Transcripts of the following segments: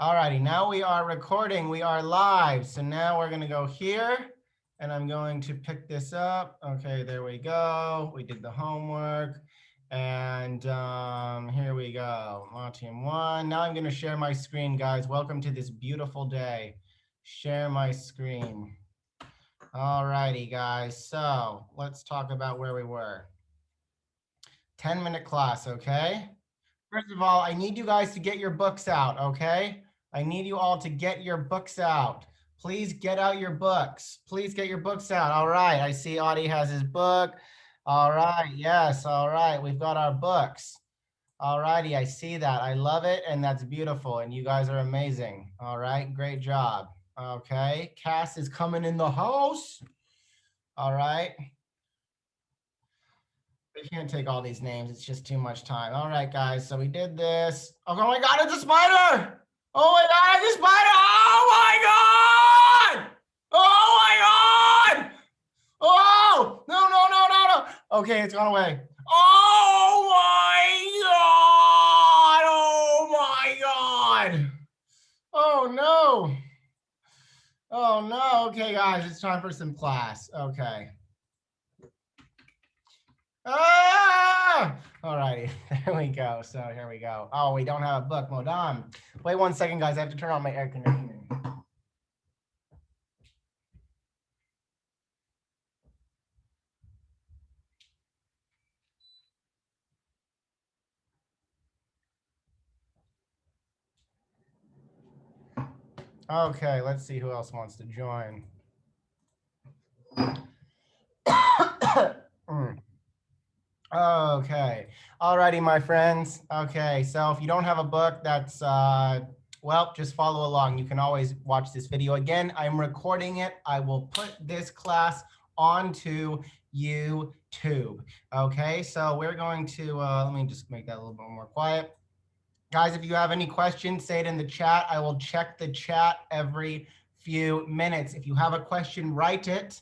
Alrighty, now we are recording, we are live. So now we're gonna go here and I'm going to pick this up. Okay, there we go. We did the homework and here we go. Team 1. Now I'm gonna share my screen, guys. Welcome to this beautiful day. Share my screen. Alrighty, guys. So let's talk about where we were. 10-minute class, okay? First of all, I need you guys to get your books out, okay? I need you all to get your books out. Please get out your books. Please get your books out. All right, I see Audie has his book. All right, yes, all right, we've got our books. All righty, I see that. I love it, and that's beautiful, and you guys are amazing. All right, great job. Okay, Cass is coming in the house. All right. We can't take all these names. It's just too much time. All right, guys. So we did this. Oh my God, it's a spider. Oh my God, it's a spider. Oh my God. Oh my God. Oh, no. Okay, it's gone away. Oh my God. Oh no. Oh no. Okay, guys, it's time for some class. Okay. Ah! All right, there we go. So here we go. Oh, we don't have a book. Modam. Wait 1 second, guys. I have to turn on my air conditioning. Okay, let's see who else wants to join. Okay. Alrighty, my friends. Okay, so if you don't have a book, that's well, just follow along. You can always watch this video again. I'm recording it. I will put this class onto YouTube. Okay, so we're going to let me just make that a little bit more quiet. Guys, if you have any questions, say it in the chat. I will check the chat every few minutes. If you have a question, write it.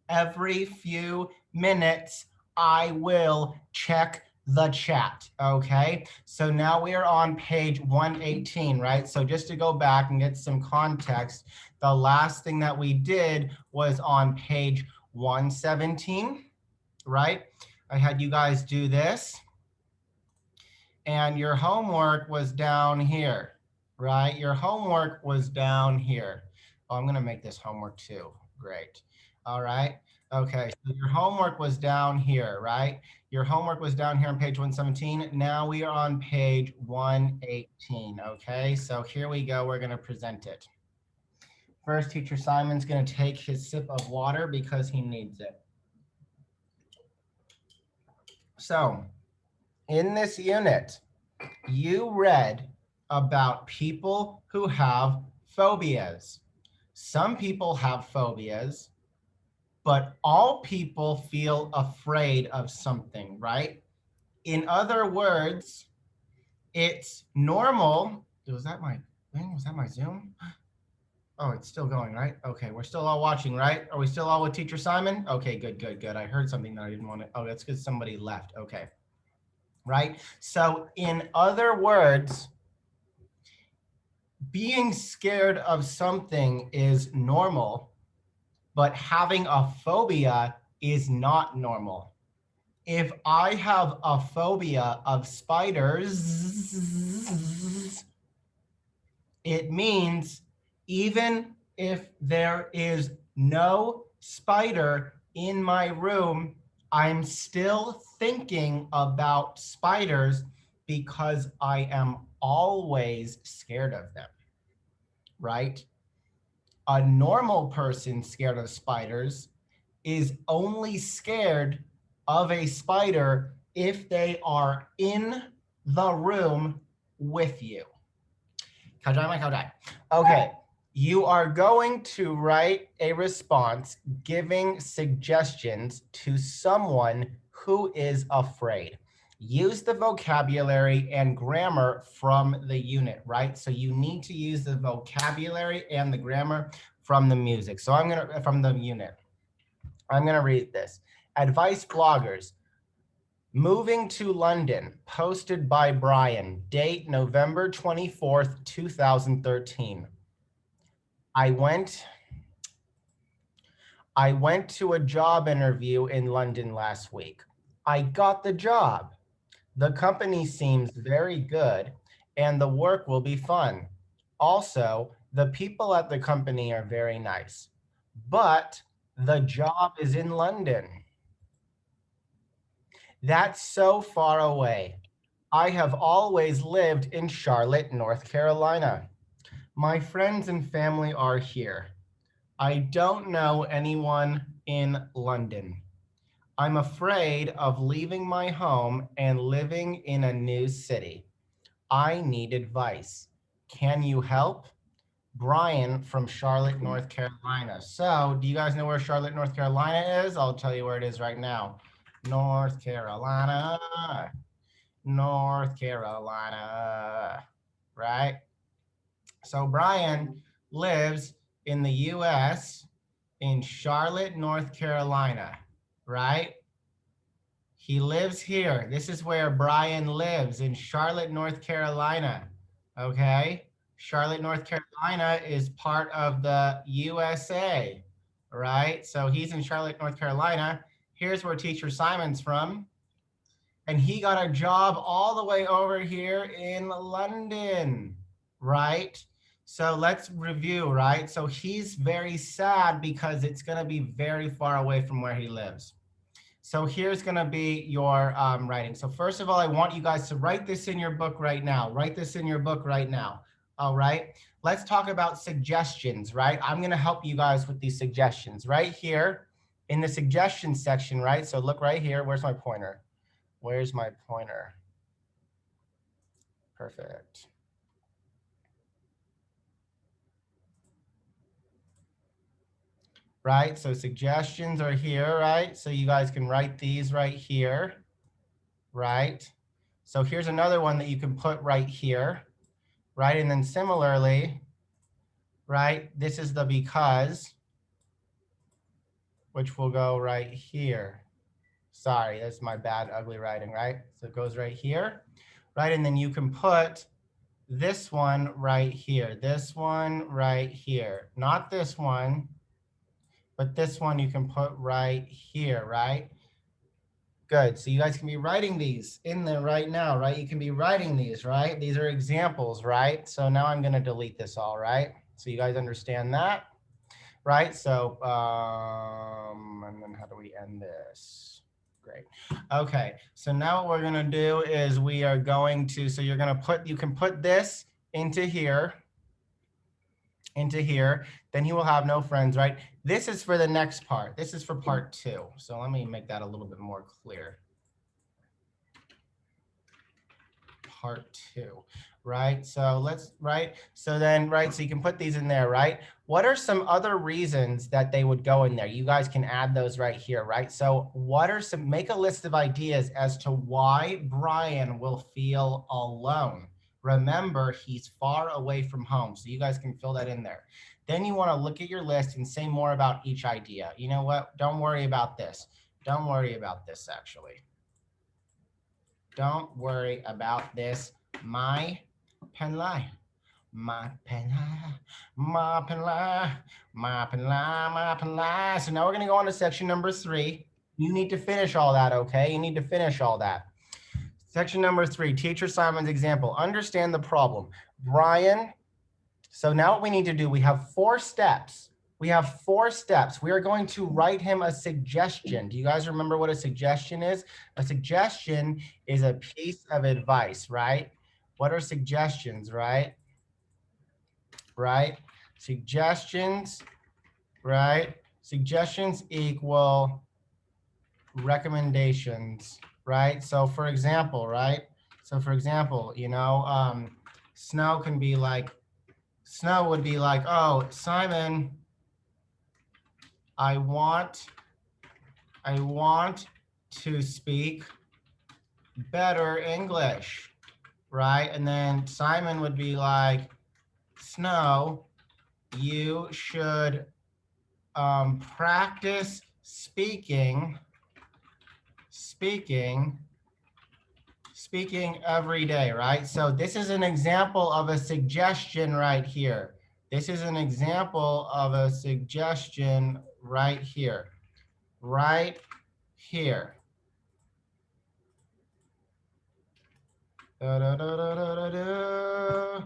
Every few minutes, I will check the chat, okay? So now we are on page 118, right? So just to go back and get some context, the last thing that we did was on page 117, right? I had you guys do this. And your homework was down here, right? Your homework was down here. Oh, I'm gonna make this homework too. Great. All right. Okay, so your homework was down here, right? Your homework was down here on page 117. Now we are on page 118, okay? So here we go, we're gonna present it. First, teacher Simon's gonna take his sip of water because he needs it. So, in this unit, you read about people who have phobias. Some people have phobias, but all people feel afraid of something, right? In other words, it's normal. Was that my thing? Was that my Zoom? Oh, it's still going, right? Okay, we're still all watching, right? Are we still all with Teacher Simon? Okay, good. I heard something that I didn't want to. Oh, that's because somebody left. Okay. Right? So in other words, being scared of something is normal, but having a phobia is not normal. If I have a phobia of spiders, it means even if there is no spider in my room, I'm still thinking about spiders because I am always scared of them, right? A normal person scared of spiders is only scared of a spider if they are in the room with you. Okay, you are going to write a response giving suggestions to someone who is afraid. Use the vocabulary and grammar from the unit, right? So you need to use the vocabulary and the grammar from the music. So from the unit. I'm gonna read this. Advice bloggers. Moving to London, posted by Brian, date November 24th, 2013. I went to a job interview in London last week. I got the job. The company seems very good and the work will be fun. Also, the people at the company are very nice, but the job is in London. That's so far away. I have always lived in Charlotte, North Carolina. My friends and family are here. I don't know anyone in London. I'm afraid of leaving my home and living in a new city. I need advice. Can you help? Brian from Charlotte, North Carolina. So, do you guys know where Charlotte, North Carolina is? I'll tell you where it is right now. North Carolina, North Carolina, right? So Brian lives in the US in Charlotte, North Carolina, right? He lives here. This is where Brian lives, in Charlotte, North Carolina, okay? Charlotte, North Carolina is part of the USA, right? So he's in Charlotte, North Carolina. Here's where Teacher Simon's from. And he got a job all the way over here in London, right? So let's review, right? So he's very sad because it's gonna be very far away from where he lives. So here's gonna be your writing. So first of all, I want you guys to write this in your book right now. Write this in your book right now, all right? Let's talk about suggestions, right? I'm gonna help you guys with these suggestions right here in the suggestions section, right? So look right here, where's my pointer? Where's my pointer? Perfect. Right, so suggestions are here, right? So you guys can write these right here, right? So here's another one that you can put right here, right? And then similarly, right, this is the because, which will go right here. Sorry, that's my bad, ugly writing, right? So it goes right here, right? And then you can put this one right here, this one right here, not this one, but this one you can put right here, right? Good, so you guys can be writing these in there right now, right? You can be writing these, right? These are examples, right? So now I'm gonna delete this all, right? So you guys understand that, right? So, and then how do we end this? Great. Okay, so now what we're gonna do is we are going to, so you're gonna put, you can put this into here, then he will have no friends, right? This is for the next part. This is for part 2. So let me make that a little bit more clear. Part 2, right? So let's, right? So then, right, so you can put these in there, right? What are some other reasons that they would go in there? You guys can add those right here, right? So what are some, make a list of ideas as to why Brian will feel alone. Remember, he's far away from home, so you guys can fill that in there. Then you want to look at your list and say more about each idea. You know what? Don't worry about this. Don't worry about this, actually. Don't worry about this. My pen lie. My pen lie. My pen lie. My pen lie. My pen lie. So now we're going to go on to section number 3. You need to finish all that, okay? You need to finish all that. Section number 3, Teacher Simon's example. Understand the problem. Brian, so now what we need to do, we have 4 steps. We have 4 steps. We are going to write him a suggestion. Do you guys remember what a suggestion is? A suggestion is a piece of advice, right? What are suggestions, right? Right? Suggestions, right? Suggestions equal recommendations, right? So for example, right? So for example, you know, Snow can be like, Snow would be like, oh, Simon, I want to speak better English, right? And then Simon would be like, Snow, you should practice speaking speaking every day, right? So this is an example of a suggestion right here. This is an example of a suggestion right here, right here. Da, da, da, da, da, da, da.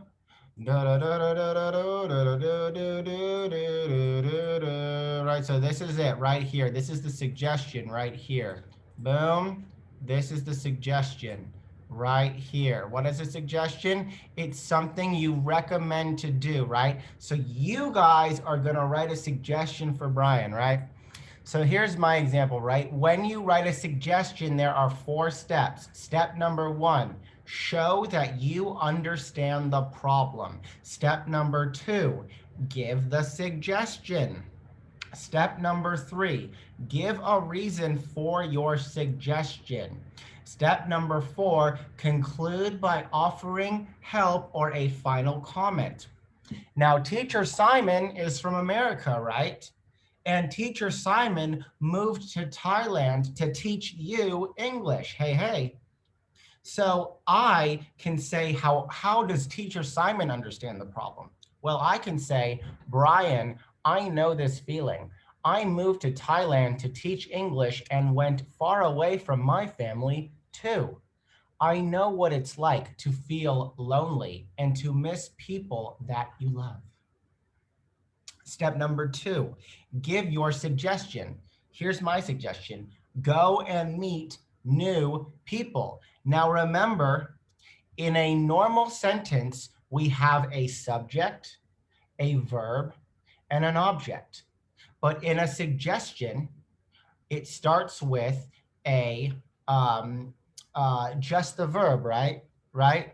Right, so this is it right here. This is the suggestion right here. Boom. This is the suggestion right here. What is a suggestion? It's something you recommend to do, right? So you guys are going to write a suggestion for Brian, right? So here's my example, right? When you write a suggestion, there are 4 steps. Step number 1, show that you understand the problem. Step number 2, give the suggestion. Step number 3, give a reason for your suggestion. Step number 4, conclude by offering help or a final comment. Now, Teacher Simon is from America, right? And Teacher Simon moved to Thailand to teach you English. Hey, hey. So I can say, how does Teacher Simon understand the problem? Well, I can say, Brian, I know this feeling. I moved to Thailand to teach English and went far away from my family too. I know what it's like to feel lonely and to miss people that you love. Step number 2, give your suggestion. Here's my suggestion. Go and meet new people. Now remember, in a normal sentence, we have a subject, a verb, and an object. But in a suggestion, it starts with a just the verb, right? Right?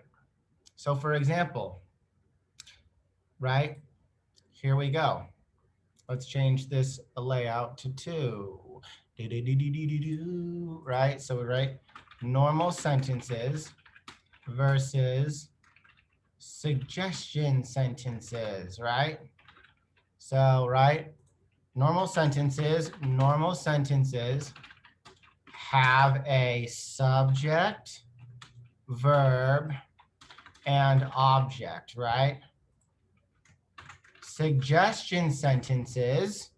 So for example, right? Here we go. Let's change this layout to 2. Right? So we write normal sentences versus suggestion sentences, right? So, right? Normal sentences have a subject, verb, and object, right? Suggestion sentences,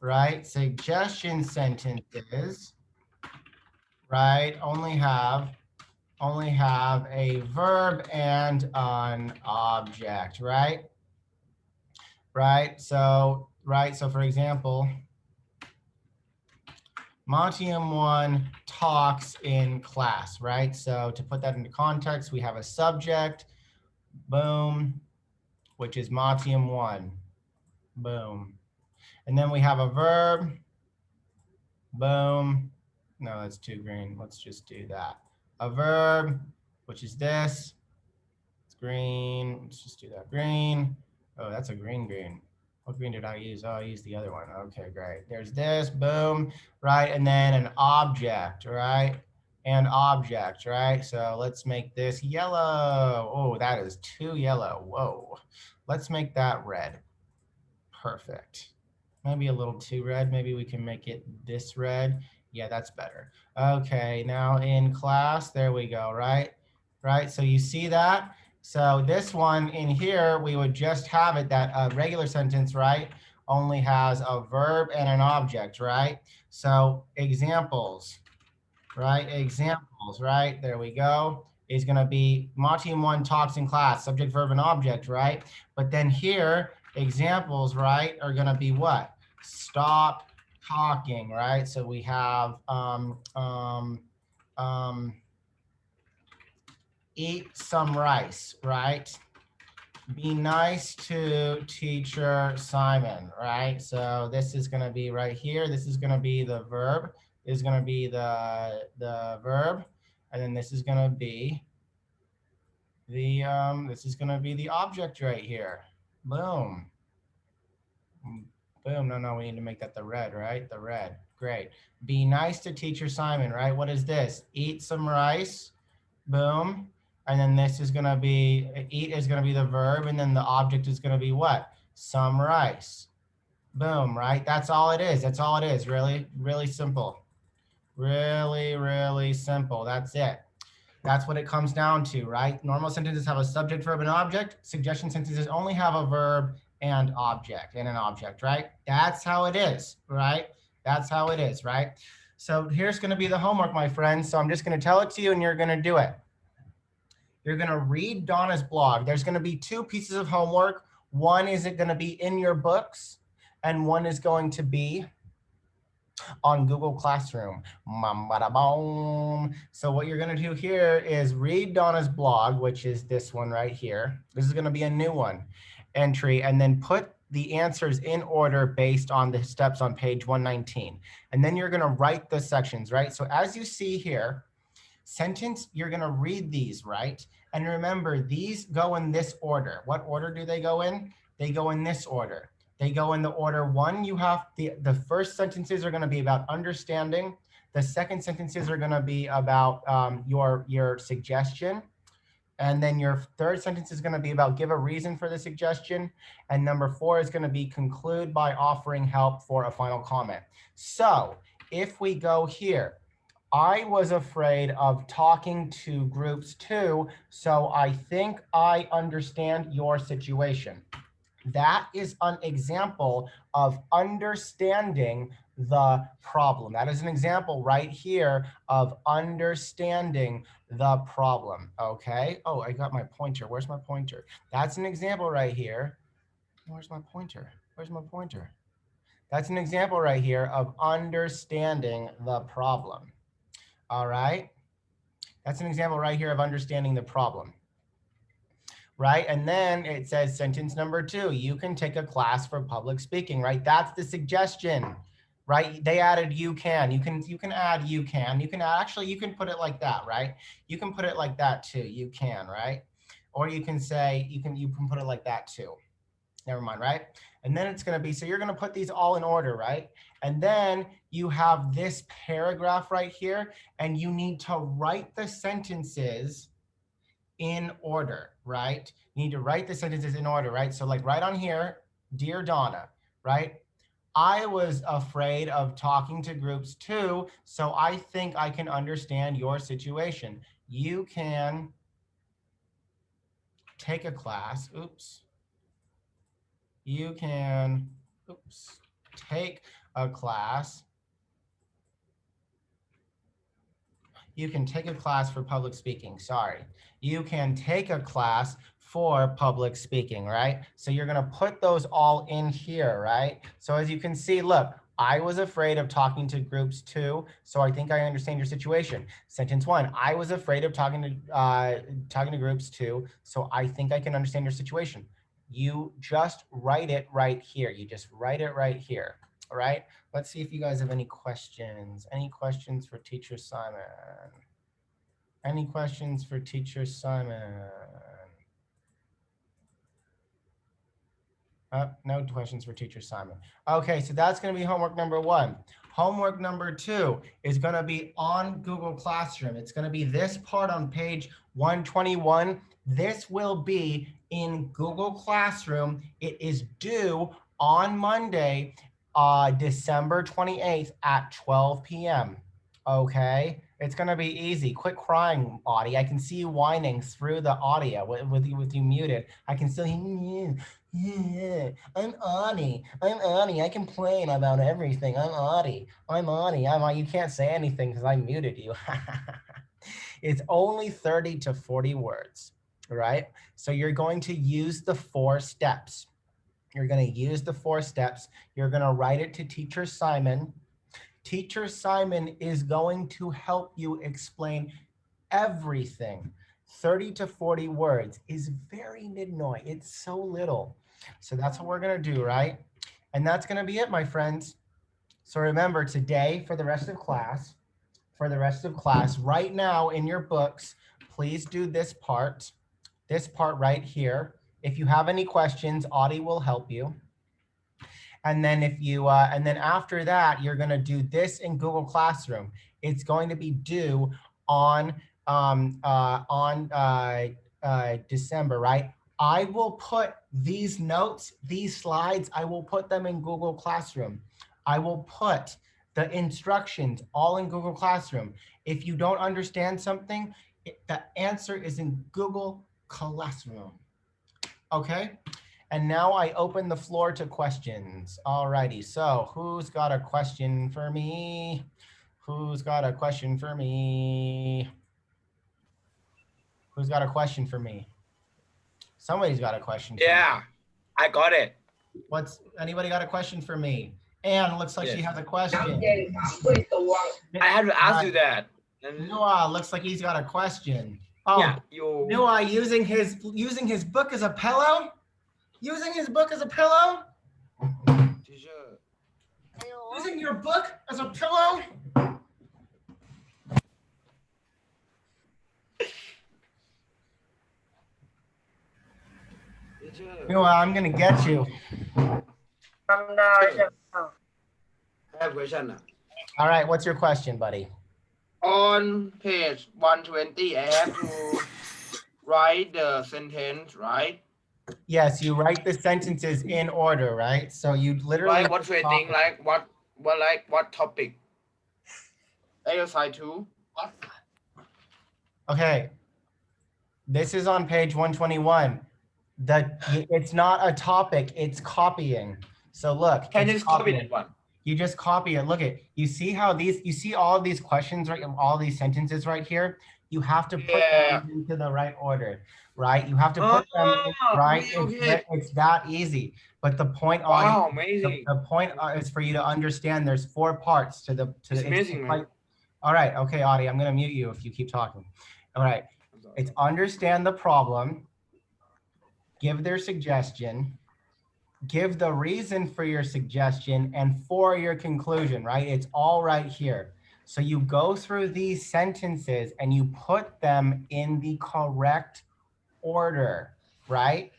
right? Suggestion sentences, right? Only have a verb and an object, right? Right. So for example, Montium 1 talks in class, right? So to put that into context, we have a subject, boom, which is Montium 1, boom. And then we have a verb, boom. No, that's too green. Let's just do that. A verb, which is this. It's green. Let's just do that. Green. Oh, that's a green. What green did I use? Oh, I used the other one. Okay, great. There's this, boom, right? And then an object, right? And object, right? So let's make this yellow. Oh, that is too yellow. Whoa. Let's make that red. Perfect. Maybe a little too red. Maybe we can make it this red. Yeah, that's better. Okay, now in class, there we go, right? Right, so you see that? So this one in here, we would just have it that a regular sentence, right, only has a verb and an object, right? So examples, right? Examples, right? There we go. Is going to be Montium 1 talks in class, subject, verb, and object, right? But then here, examples, right, are going to be what? Stop talking, right? So we have eat some rice, right? Be nice to teacher Simon, right? So this is going to be right here. This is going to be the verb. This is going to be the verb, and then this is going to be the the object right here. Boom. Boom. No, we need to make that the red, right? The red. Great. Be nice to teacher Simon, right? What is this? Eat some rice. Boom. And then this is going to be, eat is going to be the verb, and then the object is going to be what? Some rice. Boom, right? That's all it is. That's all it is. Really, really simple. Really, really simple. That's it. That's what it comes down to, right? Normal sentences have a subject, verb, and object. Suggestion sentences only have a verb and object and an object, right? That's how it is, right? That's how it is, right? So here's going to be the homework, my friends. So I'm just going to tell it to you and you're going to do it. You're going to read Donna's blog. There's going to be two pieces of homework. One is going to be in your books, and one is going to be on Google Classroom. So what you're going to do here is read Donna's blog, which is this one right here. This is going to be a new one entry, and then put the answers in order based on the steps on page 119. And then you're going to write the sections, right? So as you see here, sentence, you're going to read these, right? And remember, these go in this order. What order do they go in? They go in this order. They go in the order one. You have the first sentences are going to be about understanding. The second sentences are going to be about your suggestion. And then your third sentence is going to be about give a reason for the suggestion. And number 4 is going to be conclude by offering help for a final comment. So if we go here, I was afraid of talking to groups too, so I think I understand your situation. That is an example of understanding the problem. That is an example right here of understanding the problem, okay? Oh, I got my pointer. Where's my pointer? That's an example right here. Where's my pointer? Where's my pointer? That's an example right here of understanding the problem. All right, that's an example right here of understanding the problem, right? And then it says sentence number 2, you can take a class for public speaking, right? That's the suggestion, right? They added you can add you can actually, you can put it like that, right? You can put it like that too, you can, right? Or you can say, you can put it like that too. Never mind, right? And then it's going to be, so you're going to put these all in order, right? And then you have this paragraph right here, and you need to write the sentences in order, right? You need to write the sentences in order, right? So like right on here, dear Donna, right? I was afraid of talking to groups too, so I think I can understand your situation. You can take a class, you can, take a class. You can take a class for public speaking, sorry. You can take a class for public speaking, right? So you're gonna put those all in here, right? So as you can see, look, I was afraid of talking to groups too, so I think I understand your situation. Sentence 1, I was afraid of talking to groups too, so I think I can understand your situation. You just write it right here. You just write it right here. All right. Let's see if you guys have any questions. Any questions for Teacher Simon? Any questions for Teacher Simon? No questions for Teacher Simon. Okay, so that's going to be homework number 1. Homework number 2 is going to be on Google Classroom. It's going to be this part on page 121. This will be in Google Classroom. It is due on Monday, December 28th at 12 p.m. Okay, it's going to be easy. Quit crying, Audie. I can see you whining through the audio with you muted. I can still hear you. Yeah, I'm Audie. I complain about everything. I'm Audie. You can't say anything because I muted you. It's only 30 to 40 words, right? So you're going to use the 4 steps. You're going to use the 4 steps. You're going to write it to Teacher Simon. Teacher Simon is going to help you explain everything. 30 to 40 words is very nidnoy. It's so little. So that's what we're going to do, right? And that's going to be it, my friends. So remember, today for the rest of class, right now in your books, please do this part right here. If you have any questions, Audie will help you. And then and then after that, you're going to do this in Google Classroom. It's going to be due on December, right? I will put these notes, these slides, I will put them in Google Classroom. I will put the instructions, all in Google Classroom. If you don't understand something, the answer is in Google Classroom. Okay? And now I open the floor to questions. Alrighty, so who's got a question for me? Who's got a question for me? Who's got a question for me? Somebody's got a question for me. Yeah, I got it. Anybody got a question for me? Anne looks like she has a question. I had to ask you that. Noah looks like he's got a question. Oh, Yeah, Noah using his book as a pillow? Using his book as a pillow? Teacher. Using your book as a pillow? Noah, I'm gonna get you. I have a question. All right, what's your question, buddy? On page 120, I have to write the sentence, right? Yes, you write the sentences in order, right? So you literally Like what trading, like what topic? Exercise 2. Okay. This is on page 121. It's not a topic, it's copying. So look, Can you copy that one? You just copy it. Look at, you see how you see all these questions, right? All these sentences right here. You have to put them into the right order, right? You have to put them in, right. Okay. It's that easy. But the point Wow, amazing. the point is for you to understand there's 4 parts to the It's amazing, man. All right, okay, Audie, I'm gonna mute you if you keep talking. All right, it's understand the problem, give their suggestion, give the reason for your suggestion, and for your conclusion, right? It's all right here. So you go through these sentences and you put them in the correct order, right?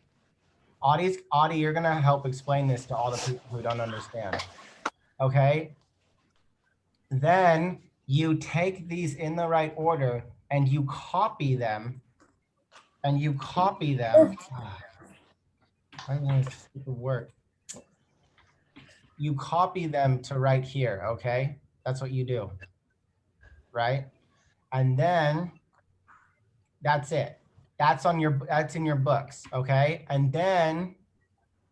Audie, you're gonna help explain this to all the people who don't understand, okay? Then you take these in the right order and you copy them, and you copy them. I think it's stupid work. You copy them to right here, okay? That's what you do, right? And then that's it. That's in your books, okay? And then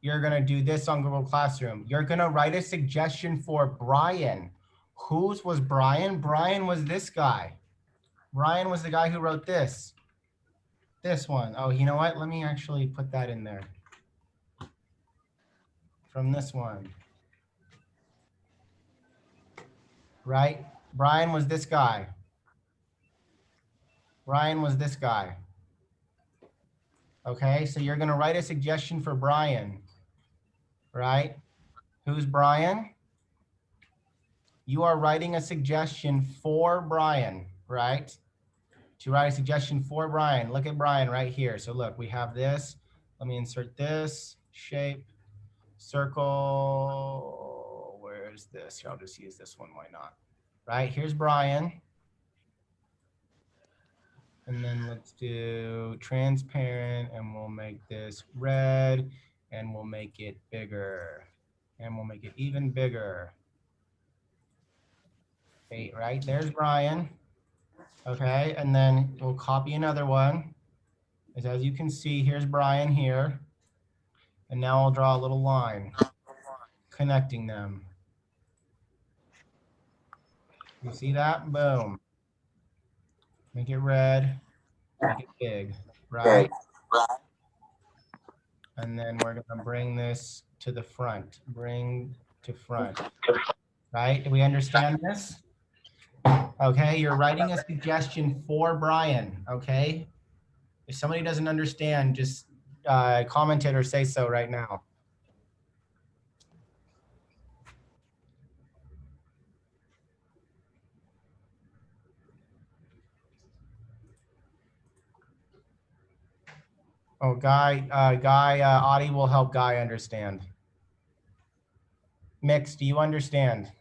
you're gonna do this on Google Classroom. You're gonna write a suggestion for Brian. Whose was Brian? Brian was this guy. Brian was the guy who wrote this. This one. Oh, you know what? Let me actually put that in there. From this one. Right? Brian was this guy. Brian was this guy. Okay, so you're gonna write a suggestion for Brian, right? Who's Brian? You are writing a suggestion for Brian, right? To write a suggestion for Brian. Look at Brian right here. So look, we have this. Let me insert this shape, circle. Where is this? I'll just use this one, why not? Right, here's Brian. And then let's do transparent, and we'll make this red, and we'll make it bigger, and we'll make it even bigger. 8, right? There's Brian. Okay, and then we'll copy another one. As you can see, here's Brian here. And now I'll draw a little line connecting them. You see that? Boom. Make it red, make it big, right? And then we're gonna bring this to the front, bring to front, right? Do we understand this? Okay, you're writing a suggestion for Brian, okay? If somebody doesn't understand, just comment it or say so right now. Oh, Audie will help Guy understand. Mix, do you understand?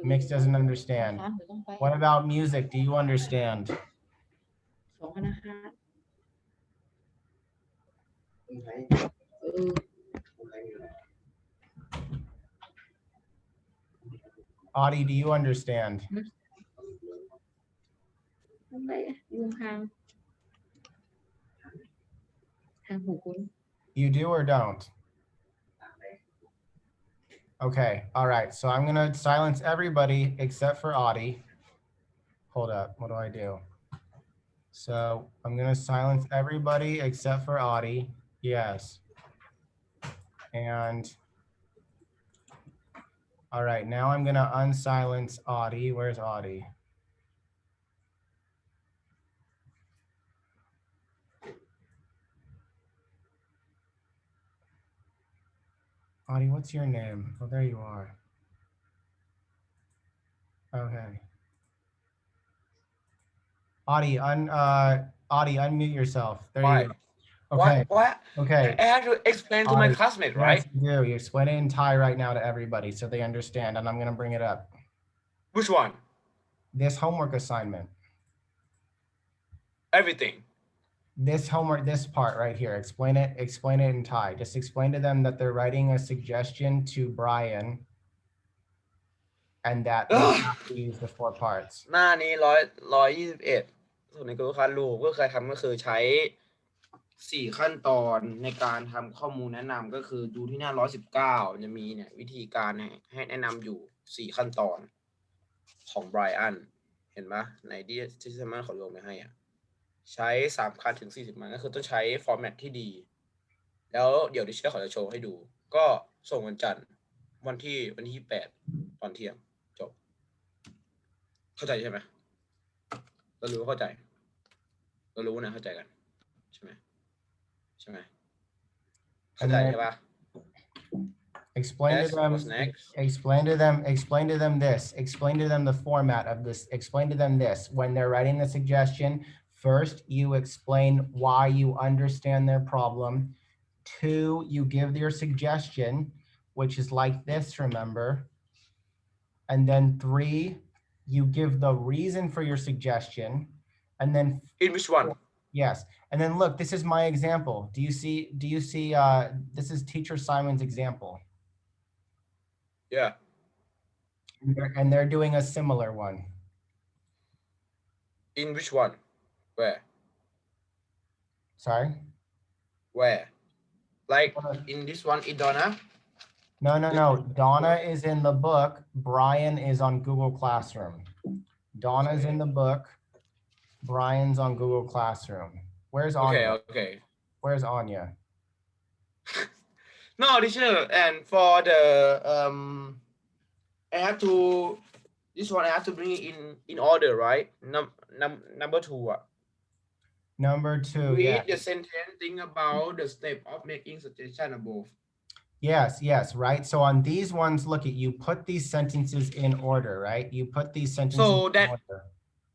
Mix doesn't understand. What about music? Do you understand? Audie, do you understand? ทำไมยุงหางหูคุณ You do or don't? Okay, all right. So I'm gonna silence everybody except for Audie. Hold up, what do I do? So I'm gonna silence everybody except for Audie. Yes. And all right, now I'm gonna unsilence Audie. Where's Audie? Audie, what's your name? Oh, there you are. Okay. Audie, unmute yourself. There you go. Okay. What? Okay. I have to explain to my Audie, classmate, yes, right? you do. You explain it in Thai right now to everybody so they understand, and I'm gonna bring it up. Which one? This homework assignment. Everything. This homework, this part right here. Explain it in Thai. Just explain to them that they're writing a suggestion to Brian, and that they have to use the 4 parts. หน้านี้121ส่วนใน Google Classroom ก็เคยทำก็คือใช้4ขั้นตอนในการทำข้อมูลแนะนำก็คือดูที่หน้า119จะมีเนี่ยวิธีการให้แนะนำอยู่4ขั้นตอนของ Brian เห็นไหมในที่สามารถขอลงไปให้อ่ะใช้3 คันถึง40 มันก็คือต้องใช้ฟอร์แมตที่ดีแล้วเดี๋ยวดิฉันขอจะโชว์ให้ดูก็ส่งวันจันทร์วันที่8ตอนเที่ยงจบเข้าใจใช่ไหมเรารู้ว่าเข้าใจเรารู้นะเข้าใจกันใช่ไหมเข้าใจใช่ปะ Explain Yes, to them. what's next? Explain to them this. Explain to them the format of this. Explain to them this. When they're writing the suggestion, first you explain why you understand their problem. 2, you give your suggestion, which is like this, remember. And then 3, you give the reason for your suggestion. And then In which one? yes. And then look, this is my example. Do you see, this is teacher Simon's example. Yeah. And they're doing a similar one. In which one? Where? Sorry? Where? Like in this one, Idona? No. Donna is in the book. Brian is on Google Classroom. Donna's in the book. Brian's on Google Classroom. Where's Anya? Okay. Where's Anya? No, teacher. And for the I have to this one. I have to bring it in order, right? Number 2. Number 2. Read Yeah. the sentence. Think about the step of making suggestion above. Yes, right. So on these ones, look at you put these sentences in order, right? You put these sentences So in order.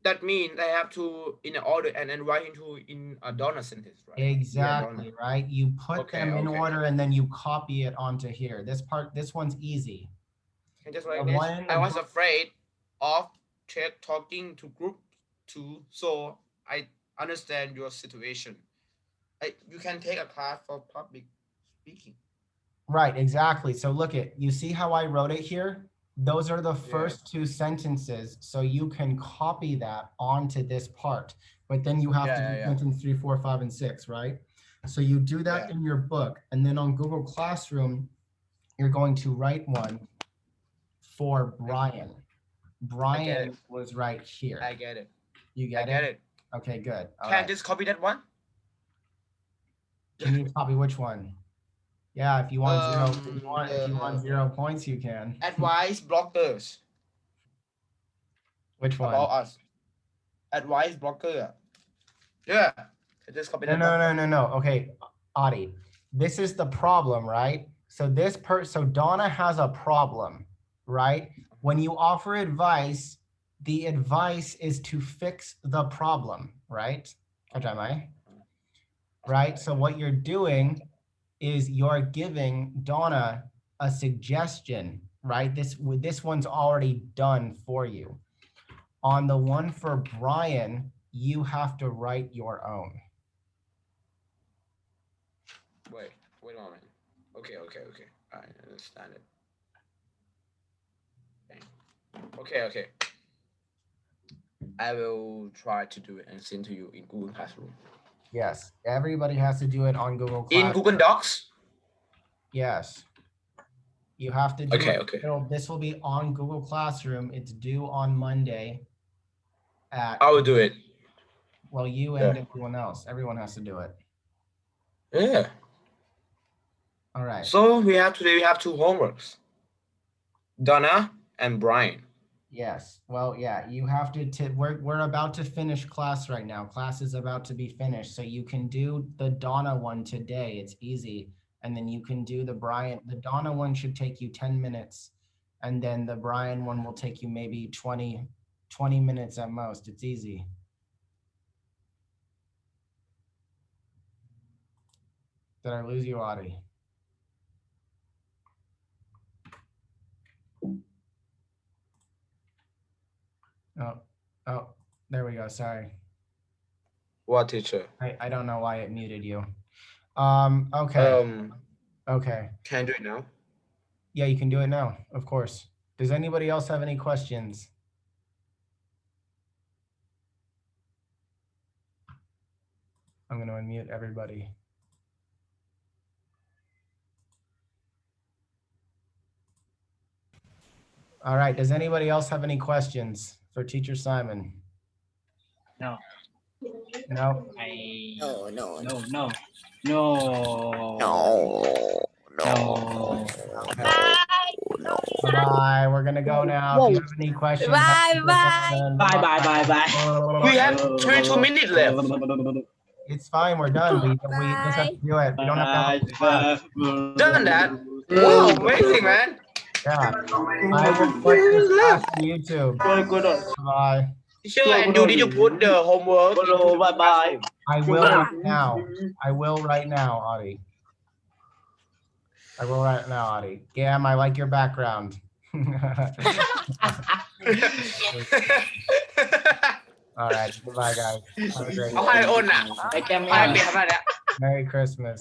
That means I have to in order and then write in a Donna sentence, right? Exactly, right? You put them in okay. order and then you copy it onto here. This one's easy. And just like The this, one in the I was book- afraid of talking to group 2, so I understand your situation. You can take a class for public speaking. Right, exactly. So look at, you see how I wrote it here? Those are the first 2 sentences. So you can copy that onto this part, but then you have to do sentence 3, 4, 5, and 6, right? So you do that in your book. And then on Google Classroom, you're going to write one for Brian. Brian was right here. I get it. You get I get it. Okay, good. All Can I right. just copy that one? Can you copy which one? Yeah, if you want if you want 0 points, you can. Advice bloggers Which one? about us. Advice blogger. Yeah. Just copy that one. No. Okay, Audie, this is the problem, right? So Donna has a problem, right? When you offer advice, the advice is to fix the problem, right? Right? So what you're doing is you're giving Donna a suggestion, right? This one's already done for you. On the one for Brian, you have to write your own. Wait a moment. Okay. I understand it. Okay. Okay. I will try to do it and send to you in Google Classroom. Yes, everybody has to do it on Google In Classroom. Google Docs? Yes. You have to do it. Okay. This will be on Google Classroom. It's due on Monday at, I will do it. well, you and everyone else. Everyone has to do it. Yeah. All right. So today we have two homeworks. Donna and Brian. Yes. Well, yeah, you have to, we're about to finish class right now. Class is about to be finished. So you can do the Donna one today. It's easy. And then you can do the Donna one should take you 10 minutes. And then the Brian one will take you maybe 20 minutes at most. It's easy. Did I lose you, Audie? Oh, there we go. Sorry. What, teacher? I don't know why it muted you. Okay. Okay. Can I do it now? Yeah, you can do it now, of course. Does anybody else have any questions? I'm going to unmute everybody. All right. Does anybody else have any questions for Teacher Simon? No. No? No. Bye. We're going to go now. If you have any questions. Bye. We have 22 minutes left. It's fine. We're done. We just have to do it. We don't have to have Done that. Wow, amazing, man. Yeah. I will put this class on YouTube. Bye. Teacher, and did you put the homework? Bye. I will right now. I will right now, Audie. I will right now, Audie. Gam, I like your background. All right. Goodbye, guys. Have a great เอาให้อ้นอ่ะ ไอ้แกม ให้เปลี่ยนทำไมเนี่ย Merry Christmas.